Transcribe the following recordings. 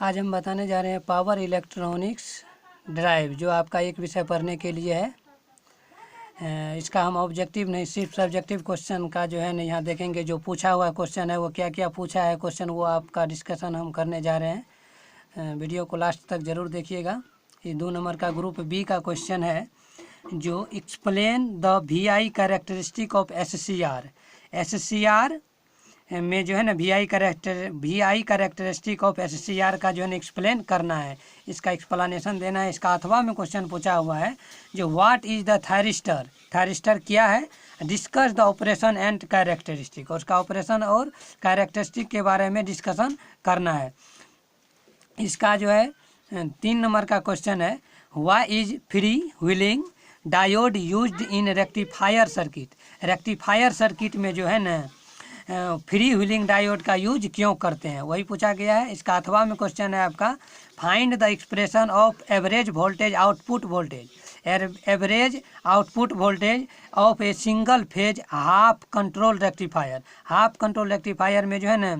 आज हम बताने जा रहे हैं पावर इलेक्ट्रॉनिक्स ड्राइव, जो आपका एक विषय पढ़ने के लिए है। इसका हम ऑब्जेक्टिव नहीं, सिर्फ सब्जेक्टिव क्वेश्चन का जो है ना यहाँ देखेंगे। जो पूछा हुआ क्वेश्चन है वो क्या क्या पूछा है क्वेश्चन, वो आपका डिस्कशन हम करने जा रहे हैं। वीडियो को लास्ट तक ज़रूर देखिएगा। ये 2 नंबर का ग्रुप बी का क्वेश्चन है, जो explain the VI characteristic of SCR। SCR में जो है ना VI कैरेक्टरिस्टिक ऑफ SCR का जो है ना एक्सप्लेन करना है, इसका एक्सप्लेनेशन देना है। इसका अथवा में क्वेश्चन पूछा हुआ है, जो what is the thyristor, thyristor क्या है, discuss the operation and characteristic, और उसका ऑपरेशन और कैरेक्टरिस्टिक के बारे में डिस्कशन करना है। इसका जो है 3 नंबर का क्वेश्चन है, why is free wheeling diode used in rectifier circuit. Rectifier circuit में जो है ना फ्री व्हीलिंग डायोड का यूज क्यों करते हैं, वही पूछा गया है। इसका अथवा में क्वेश्चन है आपका, find the expression of average voltage output voltage, average output voltage of a single phase half control rectifier. Half control rectifier में जो है ना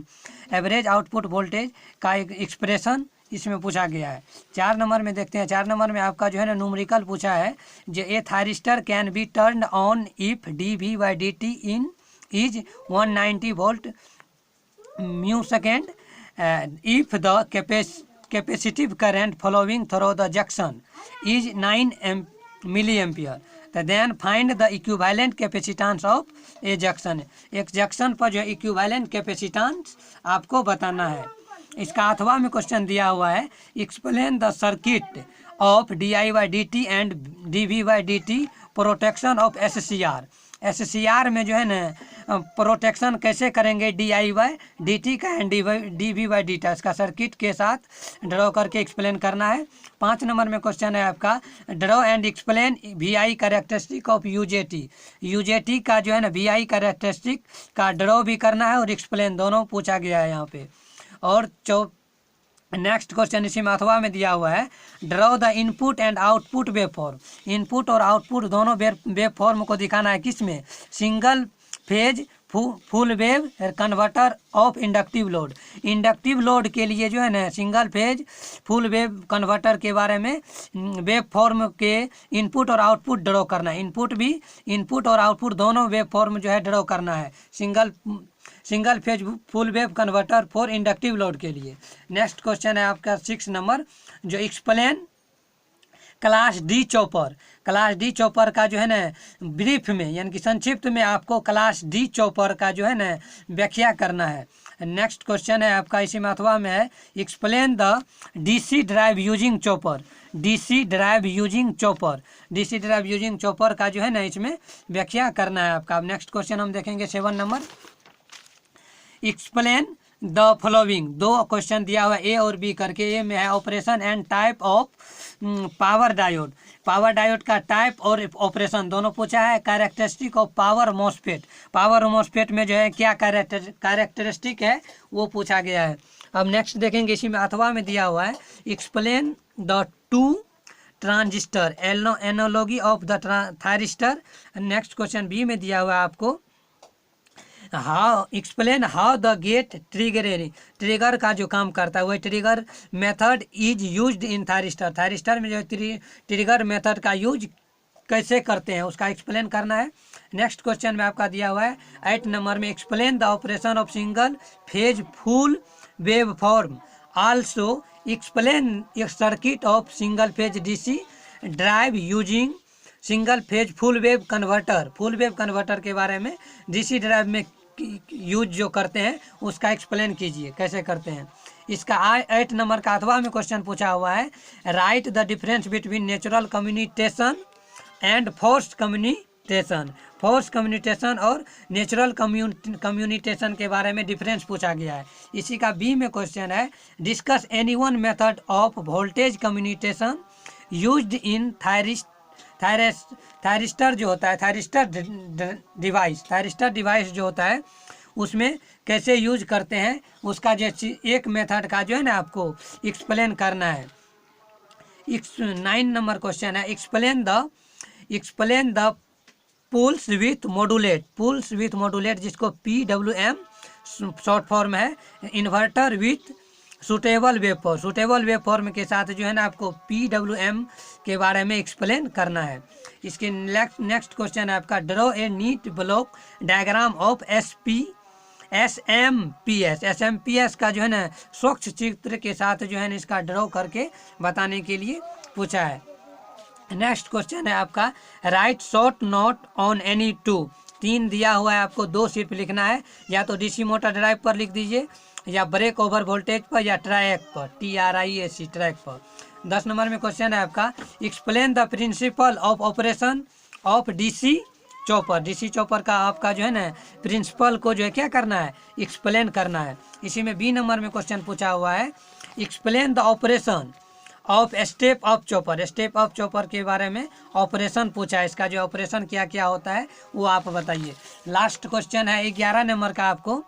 एवरेज आउटपुट वोल्टेज का एक एक्सप्रेशन इसमें पूछा गया है। 4 नंबर में देखते हैं। 4 नंबर में आपका जो है ना न्यूमेरिकल पूछा है, जो a thyristor can be turned on if dV/dt in is 190 volt mu second if the capacitive current flowing through the junction is 9 milliampere, then find the equivalent capacitance of a junction। एक junction पर जो equivalent capacitance आपको बताना है। इसका अथवा में question दिया हुआ है, explain the circuit of dI/dt and dV/dt protection of SCR। SCR में जो है ना प्रोटेक्शन कैसे करेंगे dI/dt का एंड dV/dt, इसका सर्किट के साथ ड्रॉ करके एक्सप्लेन करना है। 5 नंबर में क्वेश्चन है आपका, draw and explain VI characteristic of UJT। UJT का जो है ना VI कैरेक्टरिस्टिक का ड्रॉ भी करना है और एक्सप्लेन, दोनों पूछा गया है यहाँ पे। और नेक्स्ट क्वेश्चन इसी में अथवा में दिया हुआ है, draw the input and output waveform. Input और आउटपुट दोनों वेवफॉर्म को दिखाना है, किसमें, single phase full wave converter of inductive load. Inductive load के लिए जो है ना single phase full wave converter के बारे में वेव फॉर्म के इनपुट और आउटपुट ड्रॉ करना है। इनपुट और आउटपुट दोनों वेव फॉर्म जो है ड्रॉ करना है single phase full wave converter for inductive load के लिए। नेक्स्ट क्वेश्चन है आपका 6 नंबर, जो explain class D chopper. Class D chopper का जो है ना ब्रीफ में यानी कि संक्षिप्त में आपको क्लास D चॉपर का जो है ना व्याख्या करना है। नेक्स्ट क्वेश्चन है आपका इसी में अथवा में है, explain the DC drive using chopper. DC drive using chopper, DC drive using chopper का जो है ना इसमें व्याख्या करना है आपका। नेक्स्ट क्वेश्चन हम देखेंगे 7 number, explain the following. 2 question दिया हुआ A और B करके। ए में है operation and type of power diode. Power diode का टाइप और ऑपरेशन दोनों पूछा है। Characteristic of power MOSFET, power MOSFET में जो है क्या कैरेक्टरिस्टिक है वो पूछा गया है। अब नेक्स्ट देखेंगे, इसी में अथवा में दिया हुआ है, explain the 2 transistor analogy of the thyristor. Next question B में दिया हुआ है आपको, how explain how the gate trigger का जो काम करता है वही trigger method is used in thyristor. Thyristor में जो ट्रिगर मेथड का यूज कैसे करते हैं उसका एक्सप्लेन करना है। नेक्स्ट क्वेश्चन में आपका दिया हुआ है 8 नंबर में, explain the operation of single phase full wave form. Also explain circuit of single phase DC drive using single phase full wave converter. Full wave converter के बारे में DC ड्राइव में यूज जो करते हैं उसका एक्सप्लेन कीजिए कैसे करते हैं। इसका 8 नंबर का अथवा में क्वेश्चन पूछा हुआ है, right the difference between natural communication and forced communication. Force communication और नेचुरल कम्युनिकेशन के बारे में डिफरेंस पूछा गया है। इसी का B में क्वेश्चन है, discuss any one method of voltage communication used in thyristor जो होता है, थायरिस्टर डिवाइस जो होता है उसमें कैसे यूज करते हैं उसका जैसे एक मेथड का जो है ना आपको एक्सप्लेन करना है। 9 नंबर क्वेश्चन है, explain the pulse width modulate जिसको PWM शॉर्ट फॉर्म है, inverter with suitable wave form के साथ जो है ना आपको PWM के बारे में एक्सप्लेन करना है। इसके नेक्स्ट क्वेश्चन है आपका draw a neat block diagram of SMPS का जो है ना स्वच्छ चित्र के साथ जो है ना इसका ड्रॉ करके बताने के लिए पूछा है। नेक्स्ट क्वेश्चन है आपका right short note on any two. 3 दिया हुआ है, आपको 2 सिर्फ लिखना है, या तो DC मोटर ड्राइव पर लिख दीजिए, या ब्रेक ओवर वोल्टेज पर, या ट्रैक पर, TRIAC ट्रैक पर। 10 नंबर में क्वेश्चन है आपका explain the principle of operation of DC chopper. DC chopper का आपका जो है ना प्रिंसिपल को जो है क्या करना है, एक्सप्लेन करना है। इसी में B नंबर में क्वेश्चन पूछा हुआ है explain the operation of step of chopper. Step of chopper के बारे में ऑपरेशन पूछा है, इसका जो ऑपरेशन क्या क्या होता है वो आप बताइए। लास्ट क्वेश्चन है 11 नंबर का, आपको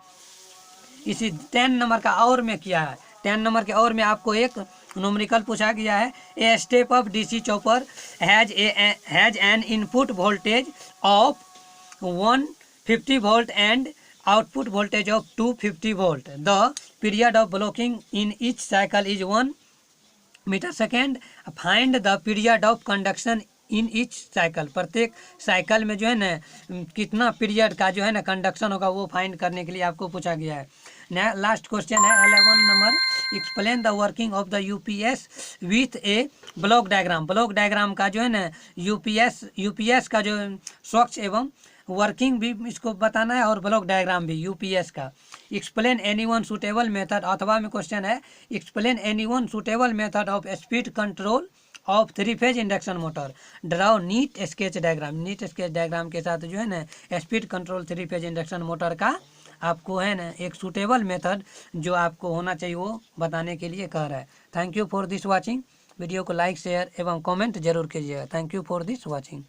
इसी 10 नंबर का और में किया है। 10 नंबर के और में आपको एक न्यूमेरिकल पूछा गया है ए स्टेप ऑफ DC chopper has an input voltage of 150 volt and output voltage of 250 volt. The period of blocking in each cycle is 1 millisecond. Find the period of conduction in each cycle. प्रत्येक cycle में जो है ना कितना period का जो है ना कंडक्शन होगा वो फाइंड करने के लिए आपको पूछा गया है। लास्ट क्वेश्चन है 11 number explain the working of the UPS with A block diagram. Block diagram का जो है ना UPS का जो स्वच्छ एवं वर्किंग भी इसको बताना है, और ब्लॉक डायग्राम भी UPS का। Explain any one suitable method, अथवा में क्वेश्चन है explain any one suitable method of speed control of 3 phase induction motor. Draw NEET sketch diagram. NEET sketch diagram के साथ जो है ना speed control 3 phase induction motor का आपको है ना एक सूटेबल मेथड जो आपको होना चाहिए वो बताने के लिए कह रहा है। Thank you for this watching. Video को लाइक शेयर एवं कमेंट जरूर कीजिएगा। Thank you for this watching.